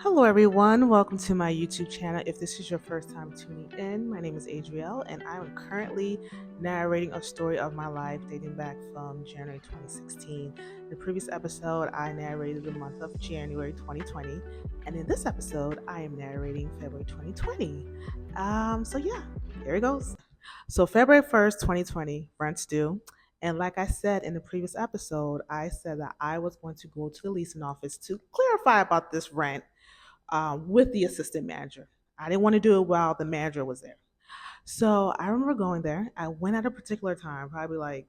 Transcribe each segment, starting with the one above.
Hello, everyone. Welcome to my YouTube channel. If this is your first time tuning in, my name is Adrielle, and I'm currently narrating a story of my life dating back from January 2016. In the previous episode, I narrated the month of January 2020, and in this episode, I am narrating February 2020. So here it goes. So, February 1st, 2020, rent's due. And like I said in the previous episode, I said that I was going to go to the leasing office to clarify about this rent with the assistant manager. I didn't want to do it while the manager was there. So I remember going there. I went at a particular time, probably like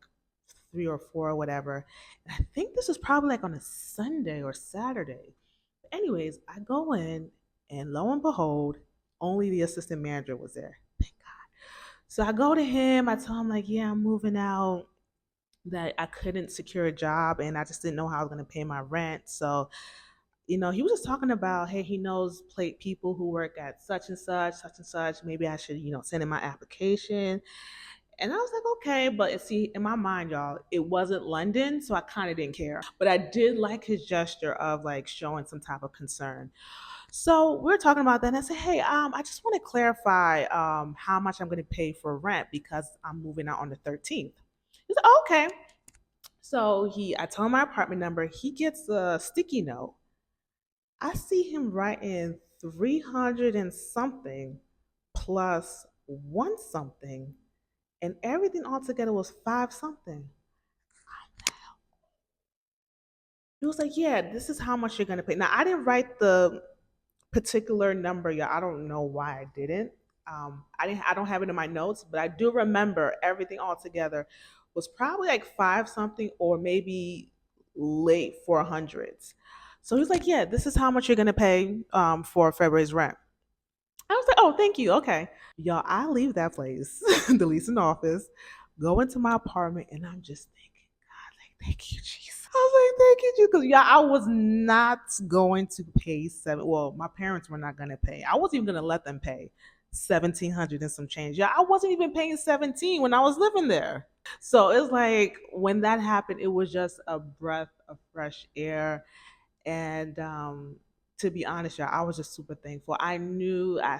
3 or 4 or whatever. And I think this was probably like on a Sunday or Saturday. But anyways, I go in and lo and behold, only the assistant manager was there. Thank God. So I go to him. I tell him like, yeah, I'm moving out. That I couldn't secure a job and I just didn't know how I was going to pay my rent. So he was just talking about, hey, he knows people who work at such and such, such and such. Maybe I should, send in my application. And I was like, okay, but see, in my mind, y'all, it wasn't London, so I kind of didn't care. But I did like his gesture of like showing some type of concern. So we're talking about that, and I said, hey, I just want to clarify how much I'm going to pay for rent because I'm moving out on the 13th. He said, oh, okay. So I told him my apartment number. He gets a sticky note. I see him writing 300 and something plus one something, and everything altogether was five something. He was like, yeah, this is how much you're going to pay. Now, I didn't write the particular number, yeah. I don't know why I didn't. I don't have it in my notes, but I do remember everything altogether was probably like five something or maybe late 400s. So he's like, yeah, this is how much you're going to pay for February's rent. I was like, oh, thank you. Okay. Y'all, I leave that place, the leasing office, go into my apartment, and I'm just thinking, God, like, thank you, Jesus. I was like, thank you, Jesus. Because, yeah, I was not going to pay seven. Well, my parents were not going to pay. I wasn't even going to let them pay 1,700 and some change. Yeah, I wasn't even paying 17 when I was living there. So it's like when that happened, it was just a breath of fresh air. And to be honest, y'all, I was just super thankful. I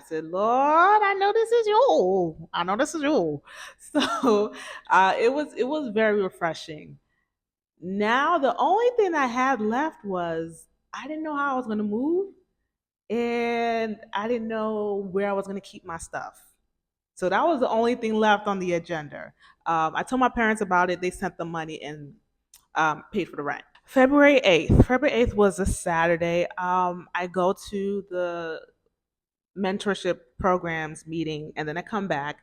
said, Lord, I know this is you. I know this is you. So it was very refreshing. Now the only thing I had left was I didn't know how I was gonna move and I didn't know where I was gonna keep my stuff. So that was the only thing left on the agenda. I told my parents about it. They sent the money and paid for the rent. February 8th. February 8th was a Saturday. I go to the mentorship programs meeting and then I come back.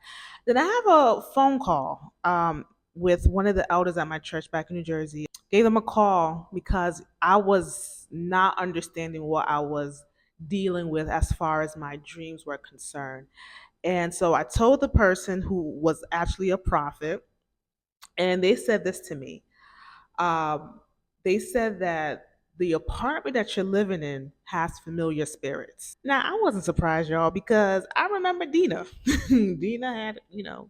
Then I have a phone call with one of the elders at my church back in New Jersey. Gave them a call because I was not understanding what I was dealing with as far as my dreams were concerned. And so I told the person who was actually a prophet, and they said this to me. Um, they said that the apartment that you're living in has familiar spirits. Now, I wasn't surprised, y'all, because I remember Dina. Dina had,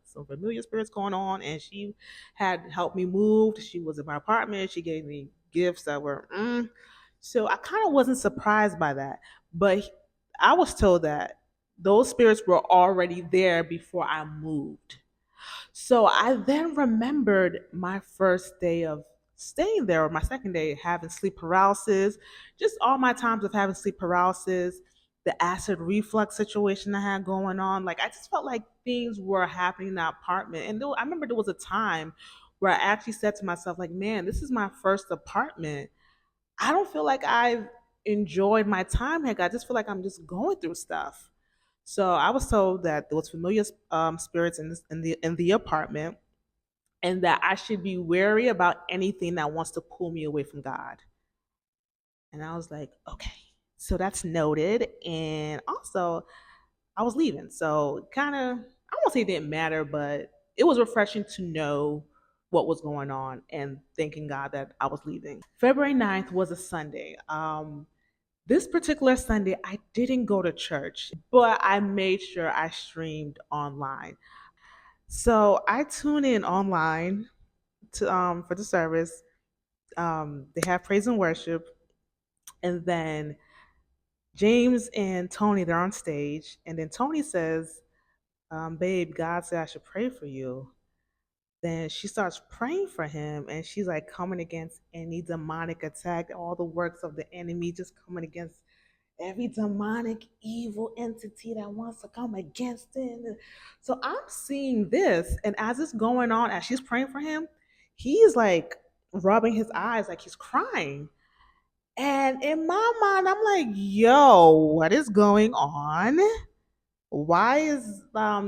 some familiar spirits going on, and she had helped me move. She was in my apartment. She gave me gifts that were, So I kind of wasn't surprised by that. But I was told that those spirits were already there before I moved. So I then remembered my first day of staying there, or my second day, having sleep paralysis, just all my times of having sleep paralysis, the acid reflux situation I had going on. Like, I just felt like things were happening in that apartment. And I remember there was a time where I actually said to myself, like, man, this is my first apartment. I don't feel like I've enjoyed my time here. I just feel like I'm just going through stuff. So I was told that there was familiar spirits in the apartment, and that I should be wary about anything that wants to pull me away from God. And I was like, okay, so that's noted. And also, I was leaving, so kind of, I won't say it didn't matter, but it was refreshing to know what was going on and thanking God that I was leaving. February 9th was a Sunday. This particular Sunday, I didn't go to church, but I made sure I streamed online. So I tune in online to for the service. They have praise and worship, and then James and Tony, they're on stage, and then Tony says, babe, God said I should pray for you. Then she starts praying for him, and she's like coming against any demonic attack, all the works of the enemy, just coming against every demonic evil entity that wants to come against it. So I'm seeing this, and as it's going on, as she's praying for him, he's like rubbing his eyes like he's crying. And in my mind, I'm like, yo, what is going on? Why is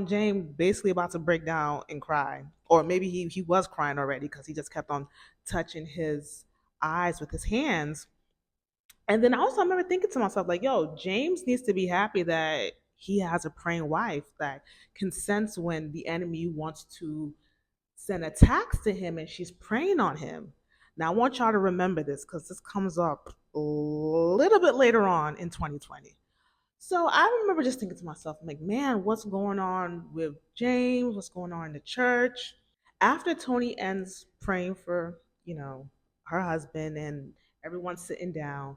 James basically about to break down and cry? Or maybe he was crying already because he just kept on touching his eyes with his hands. And then also I remember thinking to myself, like, yo, James needs to be happy that he has a praying wife that can sense when the enemy wants to send attacks to him and she's praying on him. Now I want y'all to remember this because this comes up a little bit later on in 2020. So I remember just thinking to myself, I'm like, man, what's going on with James? What's going on in the church? After Tony ends praying for, her husband and everyone's sitting down,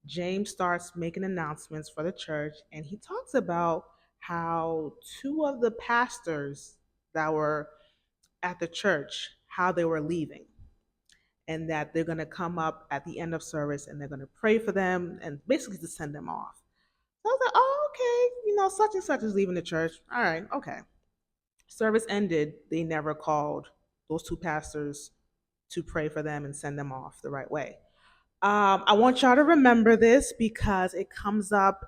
James starts making announcements for the church and he talks about how two of the pastors that were at the church, how they were leaving and that they're going to come up at the end of service and they're going to pray for them and basically to send them off. So I was like, oh, okay, such and such is leaving the church. All right, okay. Service ended. They never called those two pastors to pray for them and send them off the right way. I want y'all to remember this because it comes up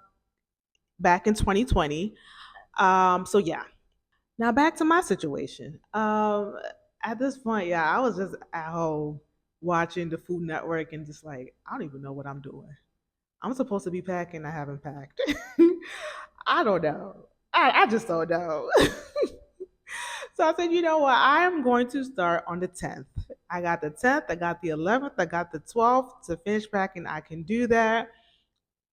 back in 2020. So yeah. Now back to my situation. At this point, yeah, I was just at home watching the Food Network and just like, I don't even know what I'm doing. I'm supposed to be packing. I haven't packed. I don't know. I just don't know. So I said, you know what? I am going to start on the 10th. I got the 10th, I got the 11th, I got the 12th to finish packing. I can do that.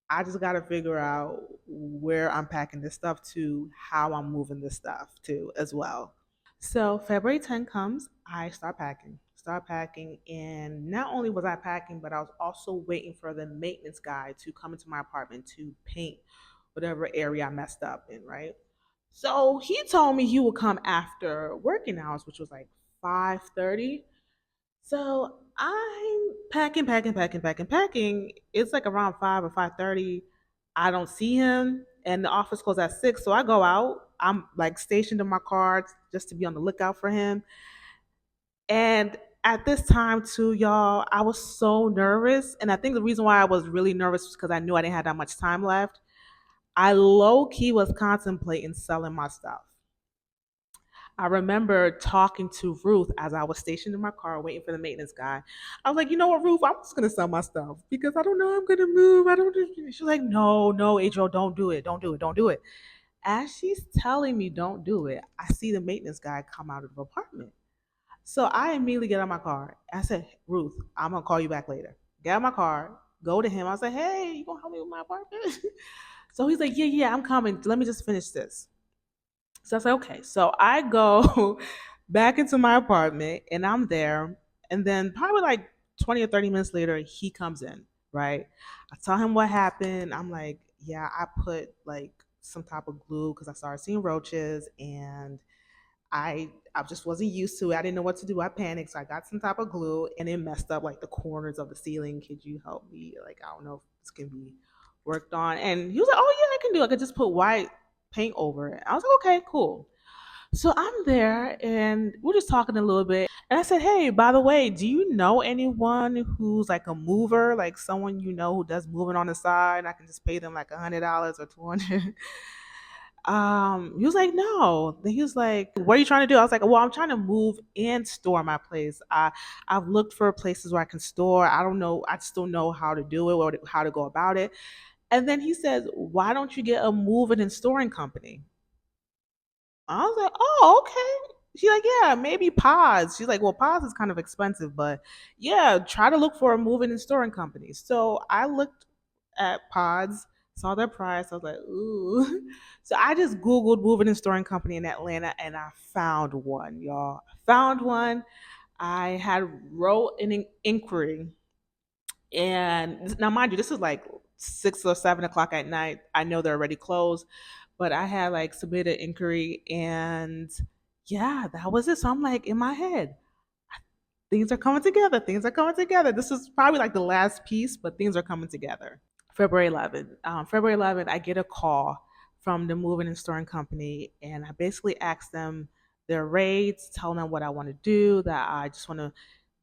I just got to figure out where I'm packing this stuff to, how I'm moving this stuff to as well. So February 10th comes, I start packing. Start packing, and not only was I packing, but I was also waiting for the maintenance guy to come into my apartment to paint whatever area I messed up in, right? So he told me he would come after working hours, which was like 5:30. So I'm packing, packing, packing, packing, packing. It's like around 5 or 5:30. I don't see him, and the office closes at 6. So I go out. I'm like stationed in my car just to be on the lookout for him. And at this time, too, y'all, I was so nervous. And I think the reason why I was really nervous was because I knew I didn't have that much time left. I low key was contemplating selling my stuff. I remember talking to Ruth as I was stationed in my car waiting for the maintenance guy. I was like, you know what, Ruth, I'm just gonna sell my stuff because I don't know I'm gonna move. I don't. She's like, no, no, Adriel, don't do it, don't do it, don't do it. As she's telling me don't do it, I see the maintenance guy come out of the apartment. So I immediately get out of my car. I said, Ruth, I'm gonna call you back later. Get out of my car, go to him. I was like, hey, you gonna help me with my apartment? So he's like, yeah, yeah, I'm coming. Let me just finish this. So I said, okay. So I go back into my apartment and I'm there. And then probably like 20 or 30 minutes later, he comes in, right? I tell him what happened. I'm like, yeah, I put like some type of glue because I started seeing roaches and I just wasn't used to it. I didn't know what to do. I panicked. So I got some type of glue and it messed up like the corners of the ceiling. Could you help me? Like, I don't know if this can be worked on. And he was like, oh, yeah, I can do it. I could just put white paint over it. I was like, okay, cool. So I'm there and we're just talking a little bit. And I said, hey, by the way, do you know anyone who's like a mover, like someone you know who does moving on the side? I can just pay them like $100 or 200. He was like, no. Then he was like, what are you trying to do? I was like, well, I'm trying to move and store my place. I've looked for places where I can store. I don't know. I just don't know how to do it or how to go about it. And then he says, why don't you get a moving and storing company? I was like, oh, okay. She's like, yeah, maybe pods. She's like, well, pods is kind of expensive, but yeah, try to look for a moving and storing company. So I looked at pods, saw their price. I was like, ooh. So I just Googled moving and storing company in Atlanta and I found one, y'all. I found one. I had wrote an inquiry. And now, mind you, this is like 6 or 7 o'clock at night. I know they're already closed, but I had like submitted inquiry, and yeah, that was it. So I'm like in my head, things are coming together. Things are coming together. This is probably like the last piece, but things are coming together. February 11th. February 11th, I get a call from the moving and storing company, and I basically asked them their rates, tell them what I want to do, that I just want to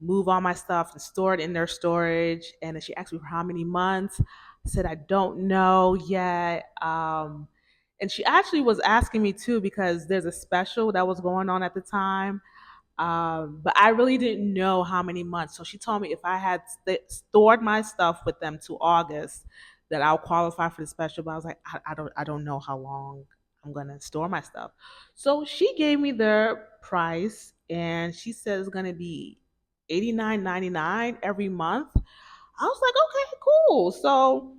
move all my stuff and store it in their storage. And then she asked me for how many months. I said, I don't know yet. And she actually was asking me too because there's a special that was going on at the time, but I really didn't know how many months. So she told me if I had stored my stuff with them to August, that I'll qualify for the special. But I was like, I don't know how long I'm gonna store my stuff. So she gave me the price, and she said it's gonna be $89.99 every month. I was like, okay, cool. So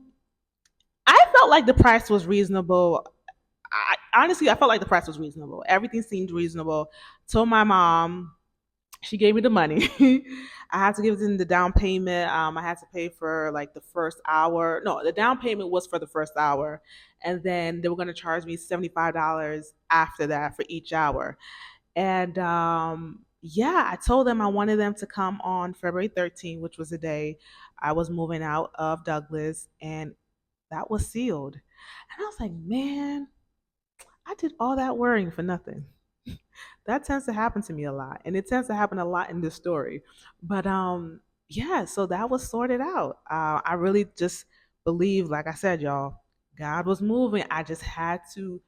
I felt like the price was reasonable. Honestly, I felt like the price was reasonable. Everything seemed reasonable. Told my mom, she gave me the money. I had to give them the down payment. I had to pay for like the first hour. No, the down payment was for the first hour, and then they were going to charge me $75 after that for each hour. And yeah, I told them I wanted them to come on February 13th, which was the day I was moving out of Douglas, and that was sealed. And I was like, man, I did all that worrying for nothing. That tends to happen to me a lot, and it tends to happen a lot in this story. But yeah, so that was sorted out. I really just believe, like I said, y'all, God was moving. I just had to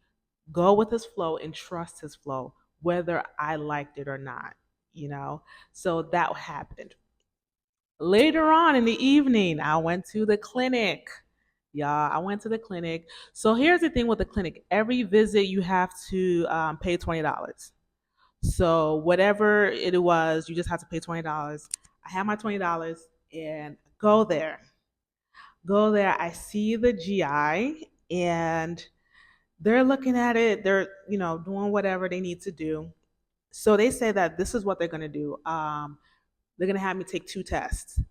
go with his flow and trust his flow, whether I liked it or not, you know. So that happened. Later on in the evening, I went to the clinic. Yeah, I went to the clinic. So here's the thing with the clinic: every visit you have to pay $20. So whatever it was, you just have to pay $20. I have my $20 and go there. Go there. I see the GI, and they're looking at it. They're doing whatever they need to do. So they say that this is what they're gonna do. They're gonna have me take two tests.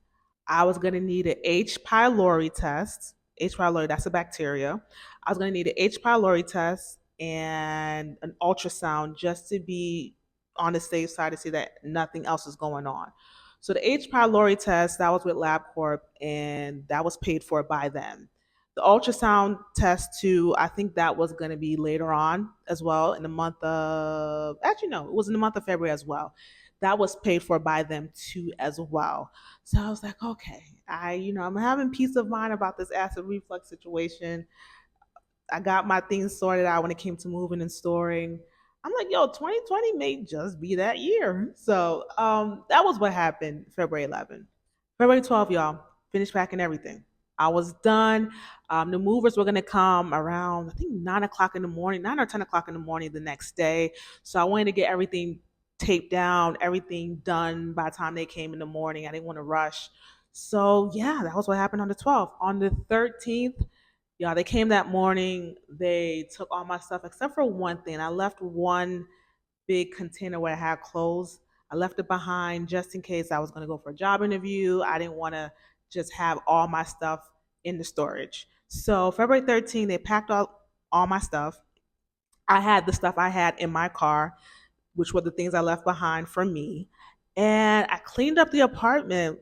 I was going to need an H. pylori test. H. pylori, that's a bacteria. I was going to need an H. pylori test and an ultrasound just to be on the safe side to see that nothing else is going on. So the H. pylori test, that was with LabCorp, and that was paid for by them. The ultrasound test too, I think that was going to be later on as well in the month of, actually no, it was in the month of February as well. That was paid for by them too as well. So I was like, okay, I'm having peace of mind about this acid reflux situation. I got my things sorted out when it came to moving and storing. I'm like, yo, 2020 may just be that year. So that was what happened February 11th. February 12th, y'all, finished packing everything. I was done. The movers were going to come around, I think, 9 o'clock in the morning, 9 or 10 o'clock in the morning the next day. So I wanted to get everything taped down, everything done by the time they came in the morning. I didn't want to rush. So yeah, that was what happened on the 12th. On the 13th, yeah, they came that morning. They took all my stuff except for one thing. I left one big container where I had clothes. I left it behind just in case I was going to go for a job interview. I didn't want to just have all my stuff in the storage. So February 13th, they packed all my stuff. I had the stuff I had in my car, which were the things I left behind for me. And I cleaned up the apartment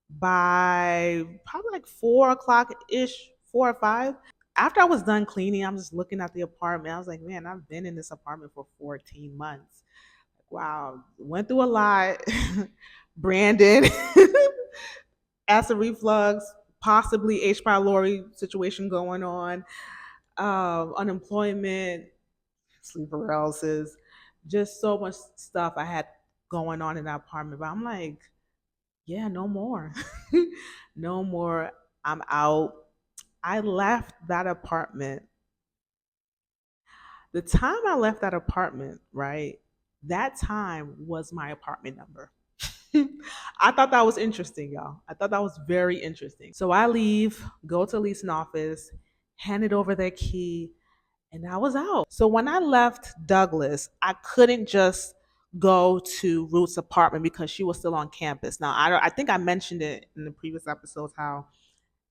by probably like 4 o'clock ish, 4 or 5. After I was done cleaning, I'm just looking at the apartment. I was like, man, I've been in this apartment for 14 months. Wow, went through a lot. Brandon, acid reflux, possibly H. pylori situation going on, unemployment, sleeper paralysis, just so much stuff I had going on in that apartment. But I'm like, yeah, no more. No more. I'm out. I left that apartment. The time I left that apartment, right? That time was my apartment number. I thought that was interesting, y'all. I thought that was very interesting. So I leave, go to leasing office, handed over their key, and I was out. So when I left Douglas, I couldn't just go to Ruth's apartment because she was still on campus. Now, I think I mentioned it in the previous episodes how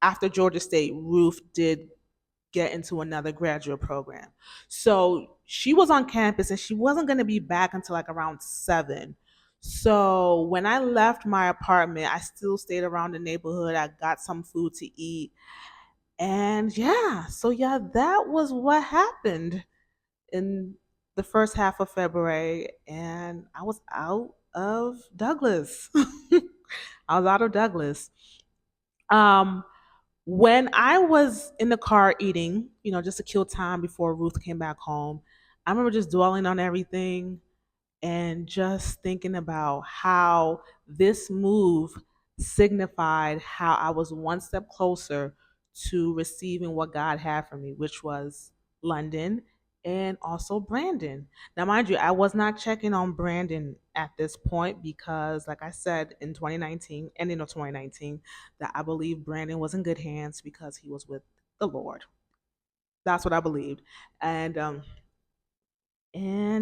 after Georgia State, Ruth did get into another graduate program. So she was on campus and she wasn't going to be back until like around 7. So when I left my apartment, I still stayed around the neighborhood. I got some food to eat. And yeah, so yeah, that was what happened in the first half of February. And I was out of Douglas. I was out of Douglas. Um, when I was in the car eating, just to kill time before Ruth came back home, I remember just dwelling on everything and just thinking about how this move signified how I was one step closer to receiving what God had for me, which was London and also Brandon. Now, mind you, I was not checking on Brandon at this point because, like I said, in 2019, ending of 2019, that I believe Brandon was in good hands because he was with the Lord. That's what I believed. And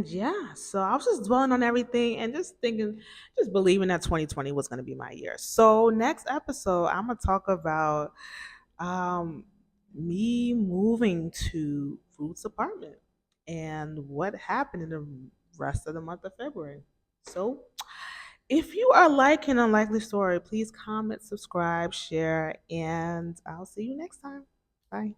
yeah, so I was just dwelling on everything and just thinking, just believing that 2020 was going to be my year. So next episode, I'm gonna talk about um, me moving to Ruth's apartment and what happened in the rest of the month of February. So if you are liking Unlikely Story, please comment, subscribe, share, and I'll see you next time. Bye.